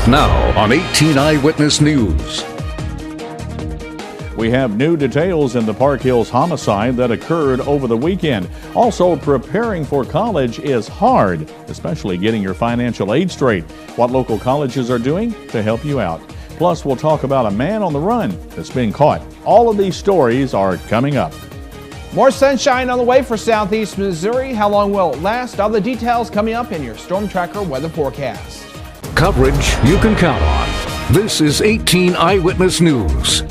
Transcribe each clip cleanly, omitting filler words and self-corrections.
Now on 18 Eyewitness News. We have new details in the Park Hills homicide that occurred over the weekend. Also, preparing for college is hard, especially getting your financial aid straight. What local colleges are doing to help you out. Plus, we'll talk about a man on the run that's been caught. All of these stories are coming up. More sunshine on the way for southeast Missouri. How long will it last? All the details coming up in your Storm Tracker weather forecast. Coverage you can count on. This is 18 Eyewitness News.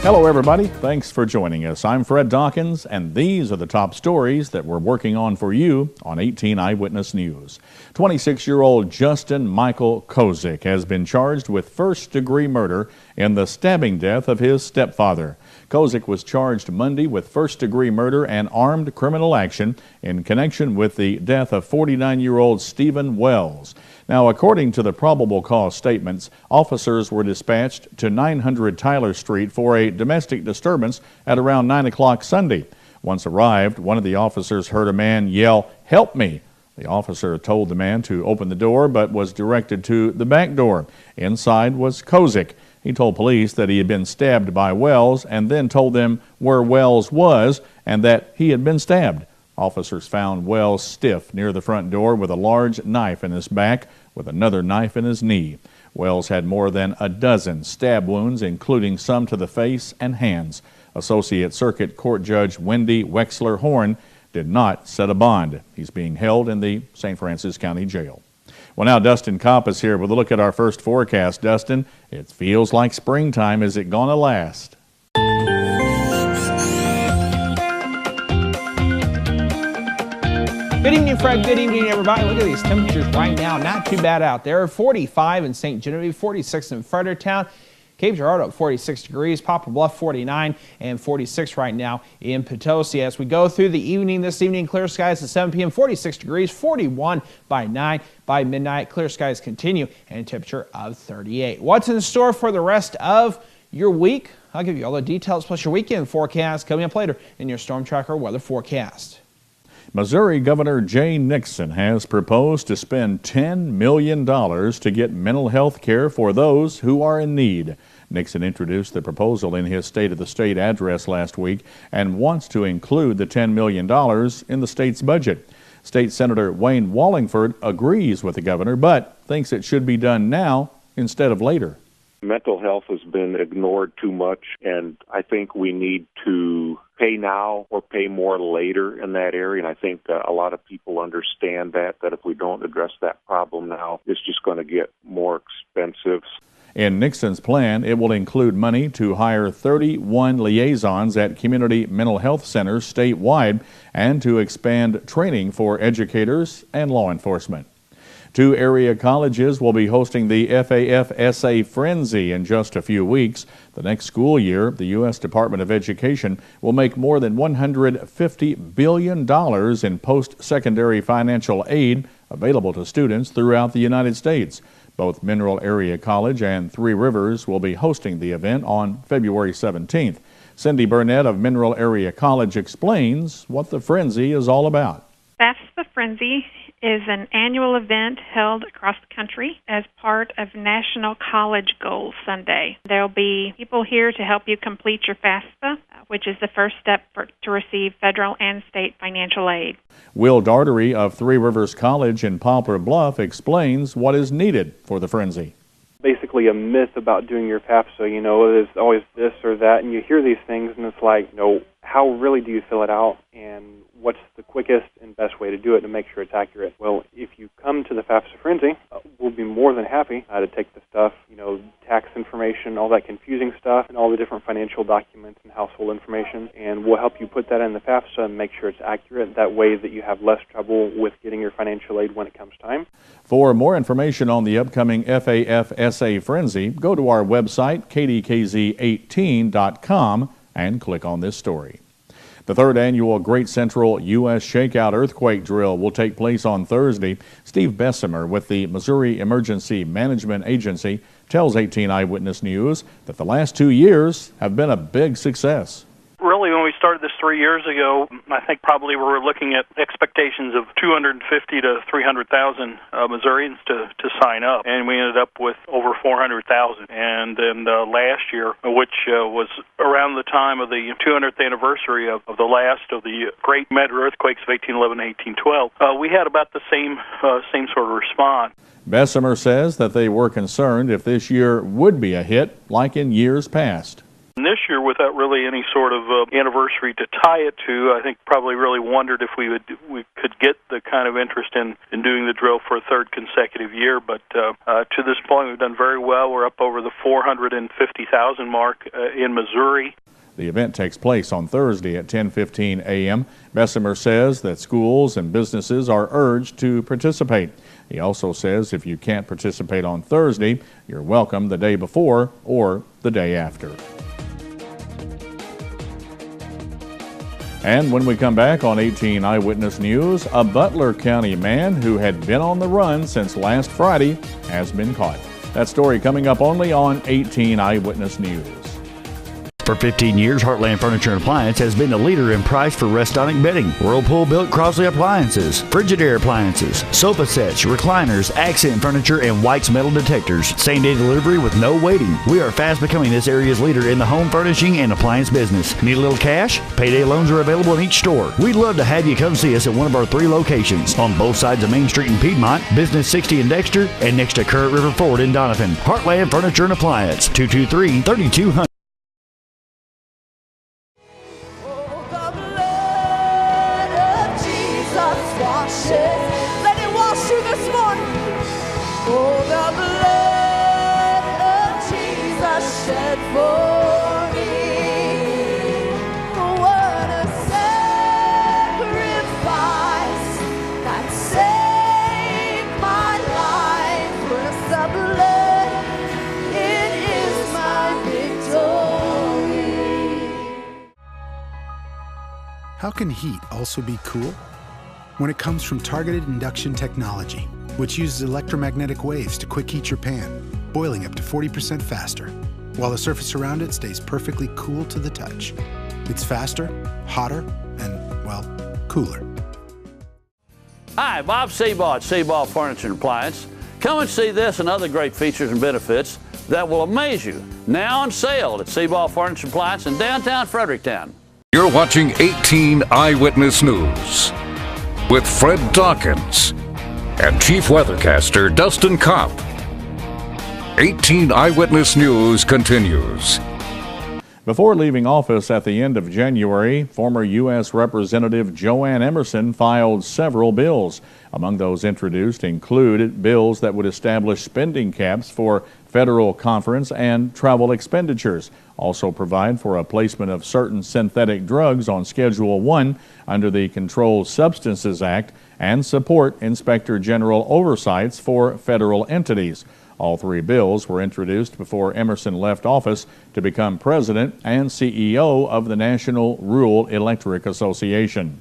Hello, everybody. Thanks for joining us. I'm Fred Dawkins, and these are the top stories that we're working on for you on 18 Eyewitness News. 26-year-old Justin Michael Kozik has been charged with first-degree murder in the stabbing death of his stepfather. Kozik was charged Monday with first-degree murder and armed criminal action in connection with the death of 49-year-old Stephen Wells. Now, according to the probable cause statements, officers were dispatched to 900 Tyler Street for a domestic disturbance at around 9 o'clock Sunday. Once arrived, one of the officers heard a man yell, "Help me!" The officer told the man to open the door, but was directed to the back door. Inside was Kozik. He told police that he had been stabbed by Wells and then told them where Wells was and that he had been stabbed. Officers found Wells stiff near the front door with a large knife in his back with another knife in his knee. Wells had more than a dozen stab wounds, including some to the face and hands. Associate Circuit Court Judge Wendy Wexler Horn did not set a bond. He's being held in the St. Francis County Jail. Well, now Dustin Kopp is here with a look at our first forecast. Dustin, it feels like springtime. Is it going to last? Good evening, Fred. Good evening, everybody. Look at these temperatures right now. Not too bad out there. 45 in St. Genevieve, 46 in Fredericktown. Cape Girardeau, 46 degrees. Poplar Bluff, 49, and 46 right now in Potosi. As we go through the evening, this evening, clear skies at 7 p.m., 46 degrees, 41 by 9. By midnight, clear skies continue, and a temperature of 38. What's in store for the rest of your week? I'll give you all the details, plus your weekend forecast coming up later in your Storm Tracker weather forecast. Missouri Governor Jay Nixon has proposed to spend $10 million to get mental health care for those who are in need. Nixon introduced the proposal in his State of the State address last week and wants to include the $10 million in the state's budget. State Senator Wayne Wallingford agrees with the governor, but thinks it should be done now instead of later. Mental health has been ignored too much, and I think we need to pay now or pay more later in that area. And I think a lot of people understand that if we don't address that problem now, it's just going to get more expensive. In Nixon's plan, it will include money to hire 31 liaisons at community mental health centers statewide and to expand training for educators and law enforcement. 2 area colleges will be hosting the FAF-SA Frenzy in just a few weeks. The next school year, the U.S. Department of Education will make more than $150 billion in post-secondary financial aid available to students throughout the United States. Both Mineral Area College and Three Rivers will be hosting the event on February 17th. Cindy Burnett of Mineral Area College explains what the Frenzy is all about. FAFSA Frenzy is an annual event held across the country as part of National College Goals Sunday. There will be people here to help you complete your FAFSA, which is the first step to receive federal and state financial aid. Will Dartery of Three Rivers College in Poplar Bluff explains what is needed for the Frenzy. Basically a myth about doing your FAFSA, there's always this or that, and you hear these things and it's like, how really do you fill it out, and what's the quickest and best way to do it to make sure it's accurate? Well, if you come to the FAFSA Frenzy, we'll be more than happy to take the stuff, tax information, all that confusing stuff, and all the different financial documents and household information, and we'll help you put that in the FAFSA and make sure it's accurate. That way that you have less trouble with getting your financial aid when it comes time. For more information on the upcoming FAF-SA Frenzy, go to our website, kdkz18.com, and click on this story. The third annual Great Central U.S. Shakeout Earthquake Drill will take place on Thursday. Steve Bessemer with the Missouri Emergency Management Agency tells 18 Eyewitness News that the last 2 years have been a big success. Really, when we started this 3 years ago, I think probably we were looking at expectations of 250 to 300,000 Missourians to sign up, and we ended up with over 400,000. And then last year, which was around the time of the 200th anniversary of the last of the great major earthquakes of 1811 and 1812, we had about the same sort of response. Bessemer says that they were concerned if this year would be a hit like in years past. And this year, without really any sort of anniversary to tie it to, I think probably really wondered if we could get the kind of interest in doing the drill for a third consecutive year. But to this point, we've done very well. We're up over the 450,000 mark in Missouri. The event takes place on Thursday at 10:15 a.m. Bessemer says that schools and businesses are urged to participate. He also says if you can't participate on Thursday, you're welcome the day before or the day after. And when we come back on 18 Eyewitness News, a Butler County man who had been on the run since last Friday has been caught. That story coming up only on 18 Eyewitness News. For 15 years, Heartland Furniture and Appliance has been the leader in price for Restonic bedding. Whirlpool built Crosley appliances, Frigidaire appliances, sofa sets, recliners, accent furniture, and White's metal detectors. Same-day delivery with no waiting. We are fast becoming this area's leader in the home furnishing and appliance business. Need a little cash? Payday loans are available in each store. We'd love to have you come see us at one of our 3 locations on both sides of Main Street in Piedmont, Business 60 in Dexter, and next to Current River Ford in Donovan. Heartland Furniture and Appliance, 223-3200. Let it wash you this morning. Oh, the blood of Jesus shed for me. What a sacrifice that saved my life. With the blood, it is my victory. How can heat also be cool? When it comes from targeted induction technology, which uses electromagnetic waves to quick heat your pan, boiling up to 40% faster, while the surface around it stays perfectly cool to the touch. It's faster, hotter, and, well, cooler. Hi, Bob Seabaugh at Seabaugh Furniture and Appliance. Come and see this and other great features and benefits that will amaze you. Now on sale at Seabaugh Furniture and Appliance in downtown Fredericktown. You're watching 18 Eyewitness News with Fred Dawkins and Chief Weathercaster Dustin Kopp. 18 Eyewitness News continues. Before leaving office at the end of January, former U.S. Representative Joanne Emerson filed several bills. Among those introduced included bills that would establish spending caps for federal conference and travel expenditures, also provide for a placement of certain synthetic drugs on Schedule 1 under the Controlled Substances Act, and support Inspector General oversights for federal entities. All 3 bills were introduced before Emerson left office to become president and CEO of the National Rural Electric Association.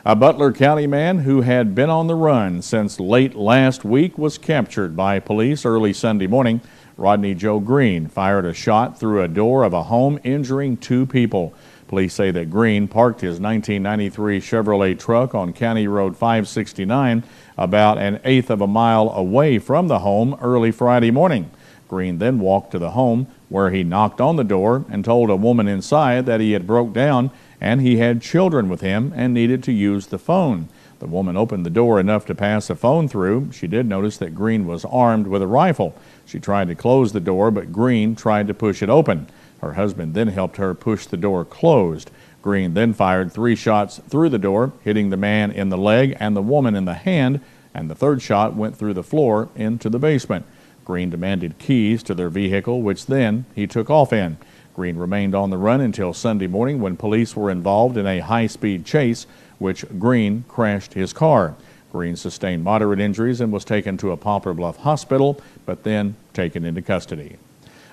A Butler County man who had been on the run since late last week was captured by police early Sunday morning. Rodney Joe Green fired a shot through a door of a home, injuring 2 people. Police say that Green parked his 1993 Chevrolet truck on County Road 569 about 1/8 of a mile away from the home early Friday morning. Green then walked to the home where he knocked on the door and told a woman inside that he had broke down and he had children with him and needed to use the phone. The woman opened the door enough to pass a phone through. She did notice that Green was armed with a rifle. She tried to close the door, but Green tried to push it open. Her husband then helped her push the door closed. Green then fired 3 shots through the door, hitting the man in the leg and the woman in the hand, and the 3rd shot went through the floor into the basement. Green demanded keys to their vehicle, which then he took off in. Green remained on the run until Sunday morning when police were involved in a high-speed chase, which Green crashed his car. Green sustained moderate injuries and was taken to a Poplar Bluff hospital, but then taken into custody.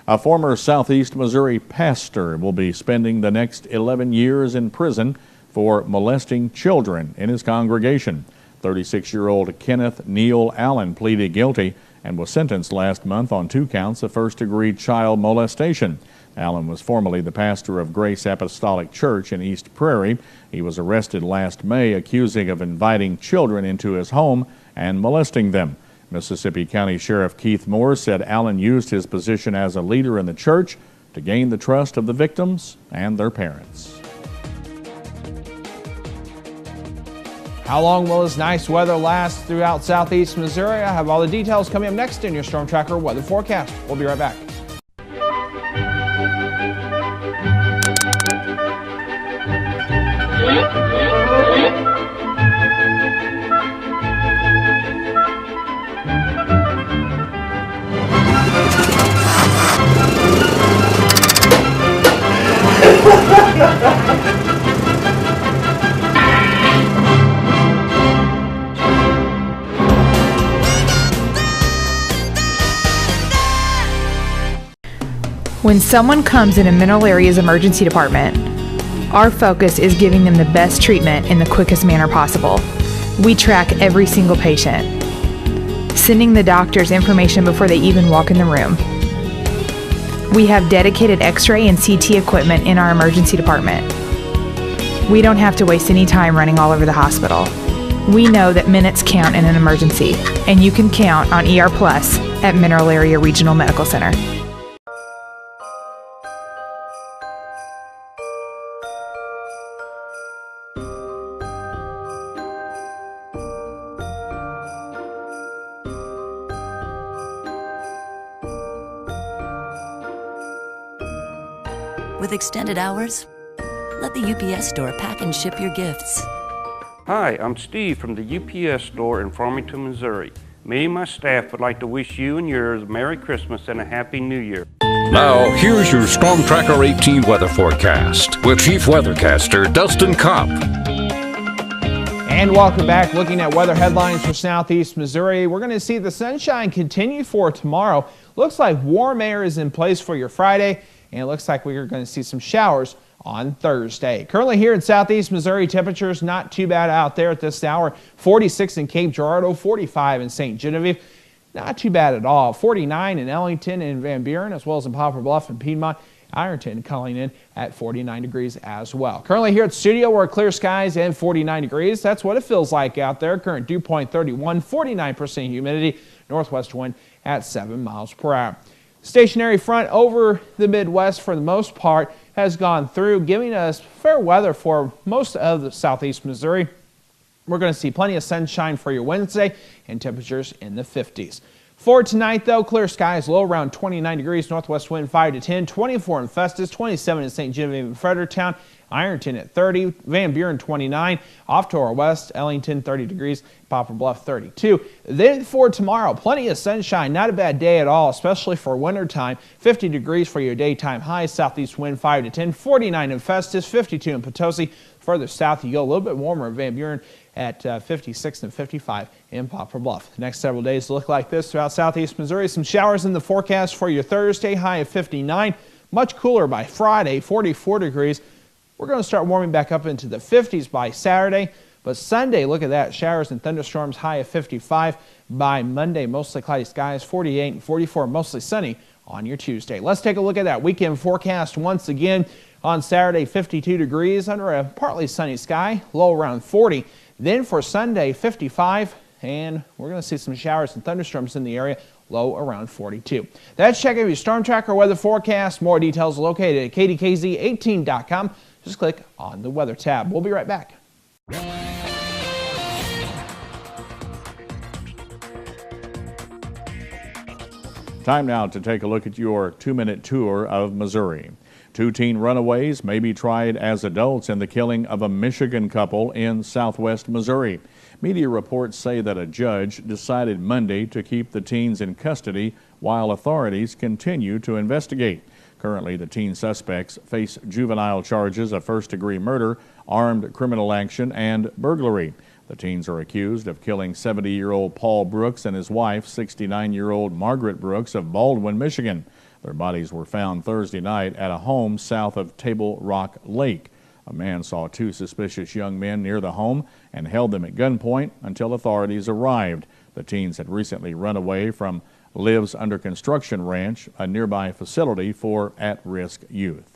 A former Southeast Missouri pastor will be spending the next 11 years in prison for molesting children in his congregation. 36-year-old Kenneth Neal Allen pleaded guilty and was sentenced last month on 2 counts of first-degree child molestation. Allen was formerly the pastor of Grace Apostolic Church in East Prairie. He was arrested last May, accusing of inviting children into his home and molesting them. Mississippi County Sheriff Keith Moore said Allen used his position as a leader in the church to gain the trust of the victims and their parents. How long will this nice weather last throughout southeast Missouri? I have all the details coming up next in your Storm Tracker weather forecast. We'll be right back. When someone comes in a Mineral Area's emergency department, our focus is giving them the best treatment in the quickest manner possible. We track every single patient, sending the doctors information before they even walk in the room. We have dedicated X-ray and CT equipment in our emergency department. We don't have to waste any time running all over the hospital. We know that minutes count in an emergency, and you can count on ER Plus at Mineral Area Regional Medical Center. With extended hours, let the UPS store pack and ship your gifts. Hi, I'm Steve from the UPS store in Farmington, Missouri. Me and my staff would like to wish you and yours a Merry Christmas and a Happy New Year. Now, here's your Storm Tracker 18 weather forecast with Chief Weathercaster Dustin Kopp. And welcome back. Looking at weather headlines for southeast Missouri, we're going to see the sunshine continue for tomorrow. Looks like warm air is in place for your Friday, and it looks like we're going to see some showers on Thursday. Currently here in southeast Missouri, temperatures not too bad out there at this hour. 46 in Cape Girardeau, 45 in St. Genevieve. Not too bad at all. 49 in Ellington and Van Buren, as well as in Poplar Bluff and Piedmont. Ironton calling in at 49 degrees as well. Currently here at the studio, we're clear skies and 49 degrees. That's what it feels like out there. Current dew point 31, 49% humidity, northwest wind at 7 miles per hour. Stationary front over the Midwest for the most part has gone through, giving us fair weather for most of the southeast Missouri. We're going to see plenty of sunshine for your Wednesday and temperatures in the 50s. For tonight, though, clear skies, low around 29 degrees, northwest wind 5 to 10, 24 in Festus, 27 in St. Genevieve and Fredericktown, Ironton at 30, Van Buren 29, off to our west, Ellington 30 degrees, Poplar Bluff 32. Then for tomorrow, plenty of sunshine, not a bad day at all, especially for wintertime. 50 degrees for your daytime high, southeast wind 5 to 10, 49 in Festus, 52 in Potosi. Further south, you go a little bit warmer in Van Buren at 56 and 55 in Poplar Bluff. The next several days look like this throughout southeast Missouri. Some showers in the forecast for your Thursday, high of 59. Much cooler by Friday, 44 degrees. We're going to start warming back up into the 50s by Saturday. But Sunday, look at that, showers and thunderstorms, high of 55. By Monday, mostly cloudy skies, 48 and 44, mostly sunny on your Tuesday. Let's take a look at that weekend forecast once again. On Saturday, 52 degrees under a partly sunny sky, low around 40. Then for Sunday, 55, and we're going to see some showers and thunderstorms in the area, low around 42. That's checking your Storm Tracker weather forecast. More details located at KDKZ18.com. Just click on the weather tab. We'll be right back. Time now to take a look at your 2-minute tour of Missouri. 2 teen runaways may be tried as adults in the killing of a Michigan couple in southwest Missouri. Media reports say that a judge decided Monday to keep the teens in custody while authorities continue to investigate. Currently, the teen suspects face juvenile charges of first-degree murder, armed criminal action, and burglary. The teens are accused of killing 70-year-old Paul Brooks and his wife, 69-year-old Margaret Brooks of Baldwin, Michigan. Their bodies were found Thursday night at a home south of Table Rock Lake. A man saw 2 suspicious young men near the home and held them at gunpoint until authorities arrived. The teens had recently run away from lives under construction ranch, a nearby facility for at-risk youth.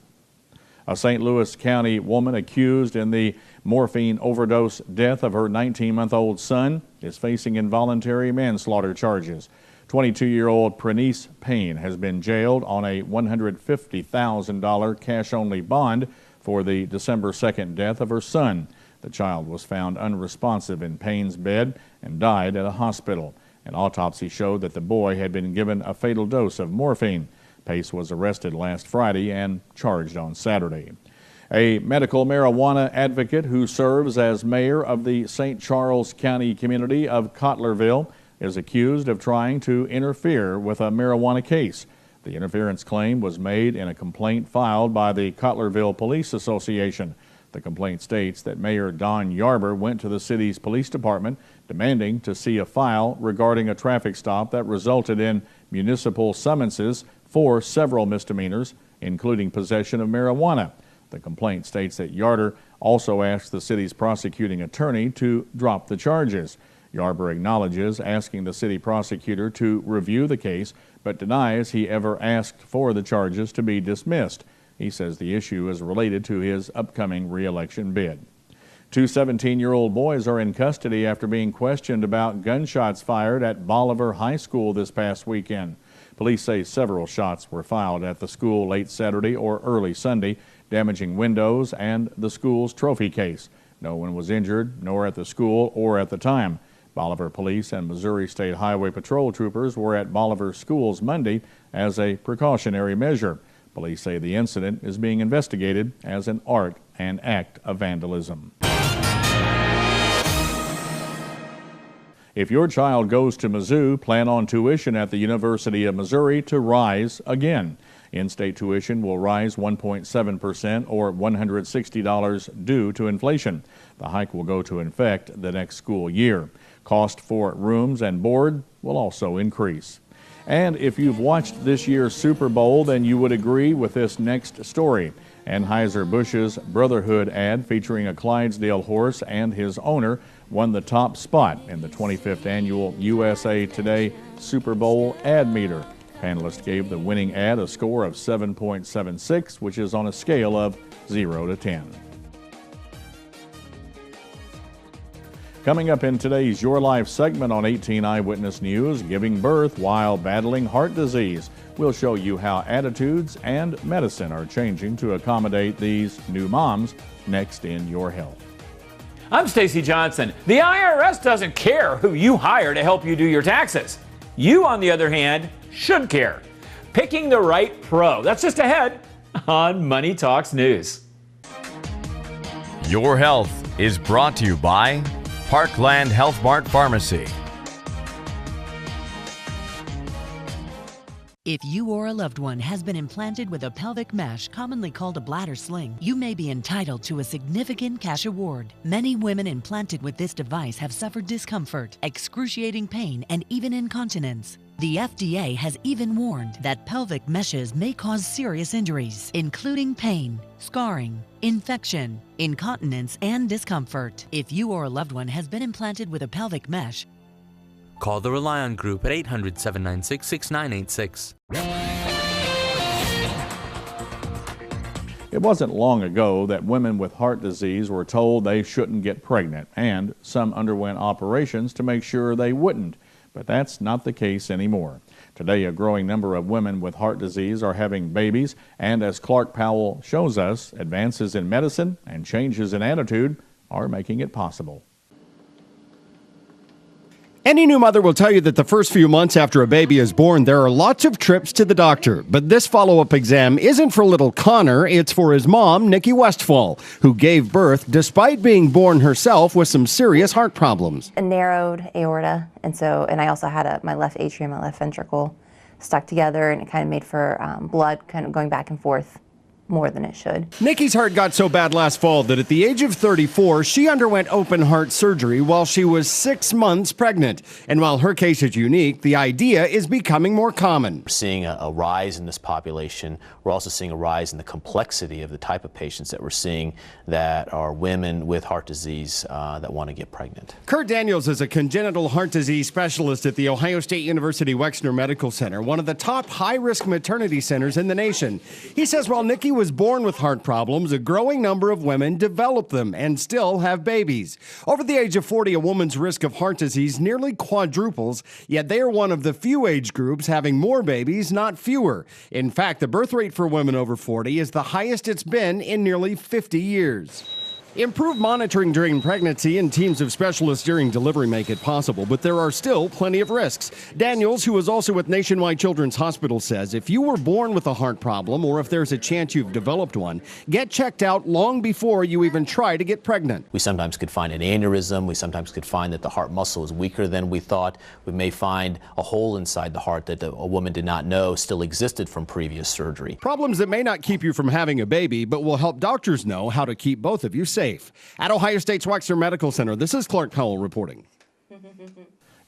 A St. Louis County woman accused in the morphine overdose death of her 19-month-old son is facing involuntary manslaughter charges. 22-year-old Prenice Payne has been jailed on a $150,000 cash-only bond for the December 2nd death of her son. The child was found unresponsive in Payne's bed and died at a hospital. An autopsy showed that the boy had been given a fatal dose of morphine. Pace was arrested last Friday and charged on Saturday. A medical marijuana advocate who serves as mayor of the St. Charles County community of Cotlerville is accused of trying to interfere with a marijuana case. The interference claim was made in a complaint filed by the Cotlerville Police Association. The complaint states that Mayor Don Yarber went to the city's police department demanding to see a file regarding a traffic stop that resulted in municipal summonses for several misdemeanors, including possession of marijuana. The complaint states that Yarber also asked the city's prosecuting attorney to drop the charges. Yarber acknowledges asking the city prosecutor to review the case, but denies he ever asked for the charges to be dismissed. He says the issue is related to his upcoming re-election bid. Two 17-year-old boys are in custody after being questioned about gunshots fired at Bolivar High School this past weekend. Police say several shots were fired at the school late Saturday or early Sunday, damaging windows and the school's trophy case. No one was injured, nor at the school or at the time. Bolivar Police and Missouri State Highway Patrol troopers were at Bolivar schools Monday as a precautionary measure. Police say the incident is being investigated as an act of vandalism. If your child goes to Mizzou, plan on tuition at the University of Missouri to rise again. In-state tuition will rise 1.7% or $160 due to inflation. The hike will go into effect the next school year. Cost for rooms and board will also increase. And if you've watched this year's Super Bowl, then you would agree with this next story. Anheuser-Busch's Brotherhood ad featuring a Clydesdale horse and his owner won the top spot in the 25th annual USA Today Super Bowl ad meter. Panelists gave the winning ad a score of 7.76, which is on a scale of 0 to 10. Coming up in today's Your Life segment on 18 Eyewitness News, giving birth while battling heart disease. We'll show you how attitudes and medicine are changing to accommodate these new moms next in Your Health. I'm Stacy Johnson. The IRS doesn't care who you hire to help you do your taxes. You, on the other hand, should care. Picking the right pro. That's just ahead on Money Talks News. Your Health is brought to you by Parkland Health Mart Pharmacy. If you or a loved one has been implanted with a pelvic mesh, commonly called a bladder sling, you may be entitled to a significant cash award. Many women implanted with this device have suffered discomfort, excruciating pain, and even incontinence. The FDA has even warned that pelvic meshes may cause serious injuries, including pain, scarring, infection, incontinence, and discomfort. If you or a loved one has been implanted with a pelvic mesh, call the Relion Group at 800-796-6986. It wasn't long ago that women with heart disease were told they shouldn't get pregnant, and some underwent operations to make sure they wouldn't. But that's not the case anymore. Today, a growing number of women with heart disease are having babies, and as Clark Powell shows us, advances in medicine and changes in attitude are making it possible. Any new mother will tell you that the first few months after a baby is born, there are lots of trips to the doctor. But this follow-up exam isn't for little Connor, it's for his mom, Nikki Westfall, who gave birth despite being born herself with some serious heart problems. A narrowed aorta, and I also had my left atrium, my left ventricle stuck together, and it kind of made for blood kind of going back and forth more than it should. Nikki's heart got so bad last fall that at the age of 34, she underwent open heart surgery while she was 6 months pregnant. And while her case is unique, the idea is becoming more common. We're seeing a rise in this population. We're also seeing a rise in the complexity of the type of patients that we're seeing that are women with heart disease that want to get pregnant. Kurt Daniels is a congenital heart disease specialist at the Ohio State University Wexner Medical Center, one of the top high-risk maternity centers in the nation. He says while Nikki was born with heart problems, a growing number of women develop them and still have babies. Over the age of 40, a woman's risk of heart disease nearly quadruples, yet they are one of the few age groups having more babies, not fewer. In fact, the birth rate for women over 40 is the highest it's been in nearly 50 years. Improved monitoring during pregnancy and teams of specialists during delivery make it possible, but there are still plenty of risks. Daniels, who is also with Nationwide Children's Hospital, says if you were born with a heart problem or if there's a chance you've developed one, get checked out long before you even try to get pregnant. We sometimes could find an aneurysm. We sometimes could find that the heart muscle is weaker than we thought. We may find a hole inside the heart that a woman did not know still existed from previous surgery. Problems that may not keep you from having a baby, but will help doctors know how to keep both of you safe. At Ohio State's Wexner Medical Center, this is Clark Powell reporting.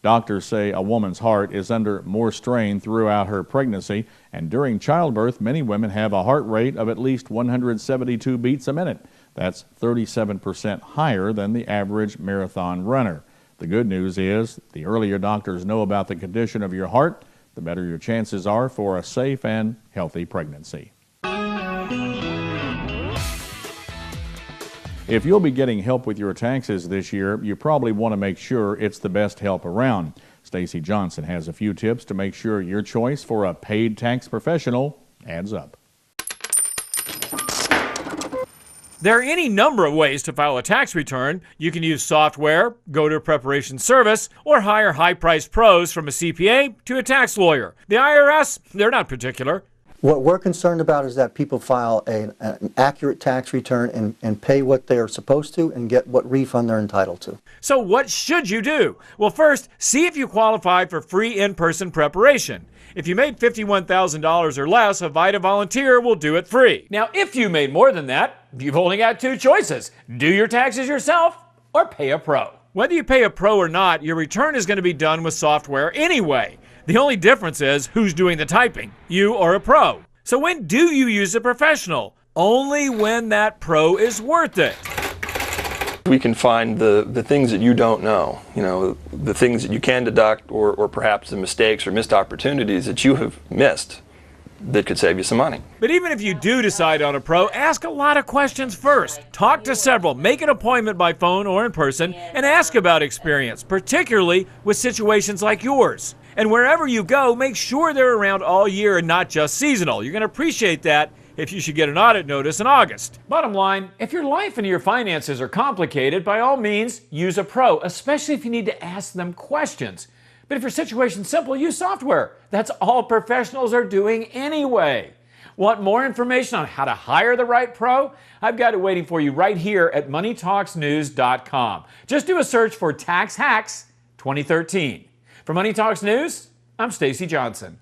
Doctors say a woman's heart is under more strain throughout her pregnancy, and during childbirth, many women have a heart rate of at least 172 beats a minute. That's 37% higher than the average marathon runner. The good news is, the earlier doctors know about the condition of your heart, the better your chances are for a safe and healthy pregnancy. If you'll be getting help with your taxes this year, you probably want to make sure it's the best help around. Stacy Johnson has a few tips to make sure your choice for a paid tax professional adds up. There are any number of ways to file a tax return. You can use software, go to a preparation service, or hire high-priced pros from a CPA to a tax lawyer. The IRS, they're not particular. What we're concerned about is that people file an accurate tax return and pay what they're supposed to and get what refund they're entitled to. So what should you do? Well, first, see if you qualify for free in-person preparation. If you made $51,000 or less, a VITA volunteer will do it free. Now, if you made more than that, you've only got two choices. Do your taxes yourself or pay a pro. Whether you pay a pro or not, your return is going to be done with software anyway. The only difference is who's doing the typing, you or a pro. So when do you use a professional? Only when that pro is worth it. We can find the things that you don't know, the things that you can deduct or perhaps the mistakes or missed opportunities that you have missed that could save you some money. But even if you do decide on a pro, ask a lot of questions first. Talk to several, make an appointment by phone or in person, and ask about experience, particularly with situations like yours. And wherever you go, make sure they're around all year and not just seasonal. You're going to appreciate that if you should get an audit notice in August. Bottom line, if your life and your finances are complicated, by all means, use a pro, especially if you need to ask them questions. But if your situation's simple, use software. That's all professionals are doing anyway. Want more information on how to hire the right pro? I've got it waiting for you right here at MoneyTalksNews.com. Just do a search for Tax Hacks 2013. For Money Talks News, I'm Stacy Johnson.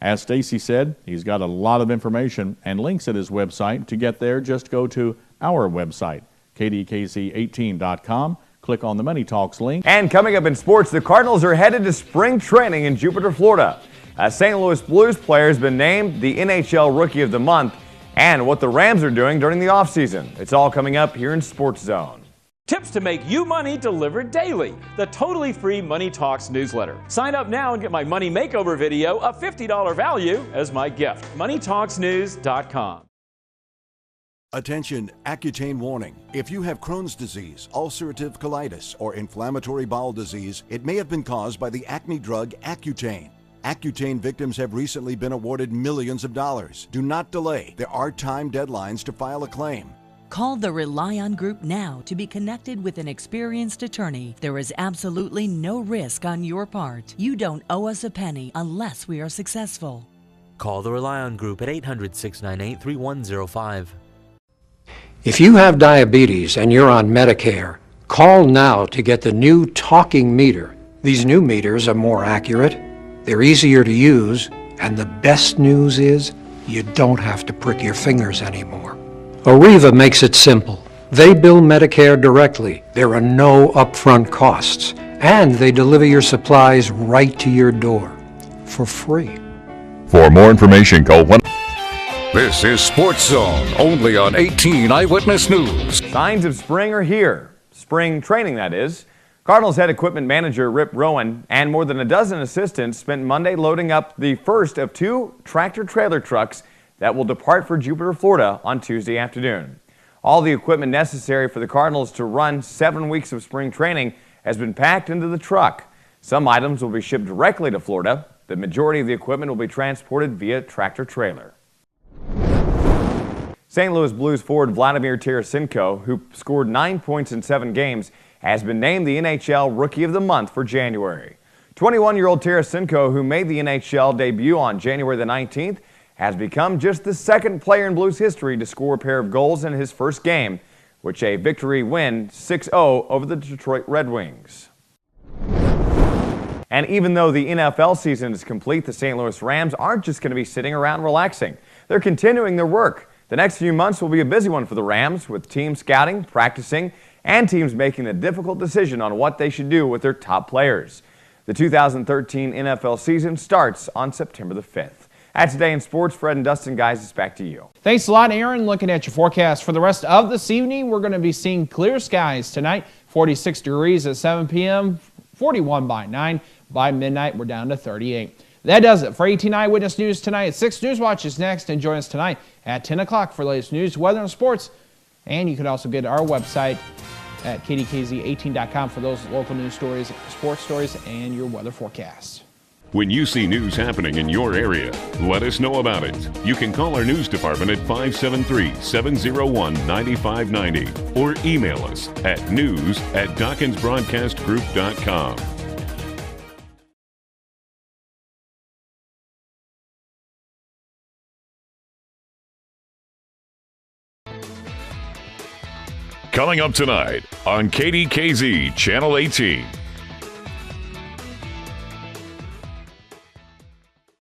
As Stacy said, he's got a lot of information and links at his website. To get there, just go to our website, KDKZ18.com. Click on the Money Talks link. And coming up in sports, the Cardinals are headed to spring training in Jupiter, Florida. A St. Louis Blues player has been named the NHL Rookie of the Month, and what the Rams are doing during the offseason. It's all coming up here in Sports Zone. Tips to make you money delivered daily. The totally free Money Talks newsletter. Sign up now and get my money makeover video, a $50 value, as my gift. MoneyTalksNews.com. Attention, Accutane warning. If you have Crohn's disease, ulcerative colitis, or inflammatory bowel disease, it may have been caused by the acne drug Accutane. Accutane victims have recently been awarded millions of dollars. Do not delay. There are time deadlines to file a claim. Call the Rely On Group now to be connected with an experienced attorney. There is absolutely no risk on your part. You don't owe us a penny unless we are successful. Call the Rely On Group at 800-698-3105. If you have diabetes and you're on Medicare, call now to get the new talking meter. These new meters are more accurate, they're easier to use, And the best news is you don't have to prick your fingers anymore. Arriva makes it simple. They bill Medicare directly. There are no upfront costs. And they deliver your supplies right to your door for free. For more information, call 1. This is Sports Zone, only on 18 Eyewitness News. Signs of spring are here. Spring training, that is. Cardinals head equipment manager Rip Rowan and more than a dozen assistants spent Monday loading up the first of 2 tractor-trailer trucks that will depart for Jupiter, Florida on Tuesday afternoon. All the equipment necessary for the Cardinals to run 7 weeks of spring training has been packed into the truck. Some items will be shipped directly to Florida. The majority of the equipment will be transported via tractor-trailer. St. Louis Blues forward Vladimir Tarasenko, who scored 9 points in 7 games, has been named the NHL Rookie of the Month for January. 21-year-old Tarasenko, who made the NHL debut on January the 19th, has become just the second player in Blues history to score a pair of goals in his first game, which a victory win 6-0 over the Detroit Red Wings. And even though the NFL season is complete, the St. Louis Rams aren't just going to be sitting around relaxing. They're continuing their work. The next few months will be a busy one for the Rams, with team scouting, practicing, and teams making the difficult decision on what they should do with their top players. The 2013 NFL season starts on September the 5th. That's Today in Sports. Fred and Dustin, guys, it's back to you. Thanks a lot, Aaron. Looking at your forecast for the rest of this evening, we're going to be seeing clear skies tonight. 46 degrees at 7 p.m., 41 by 9. By midnight, we're down to 38. That does it for 18 Eyewitness News tonight. At 6 News Watch is next, and join us tonight at 10 o'clock for the latest news, weather, and sports. And you can also get our website at KDKZ18.com for those local news stories, sports stories, and your weather forecasts. When you see news happening in your area, let us know about it. You can call our news department at 573-701-9590 or email us at news@DawkinsBroadcastGroup.com. Coming up tonight on KDKZ Channel 18.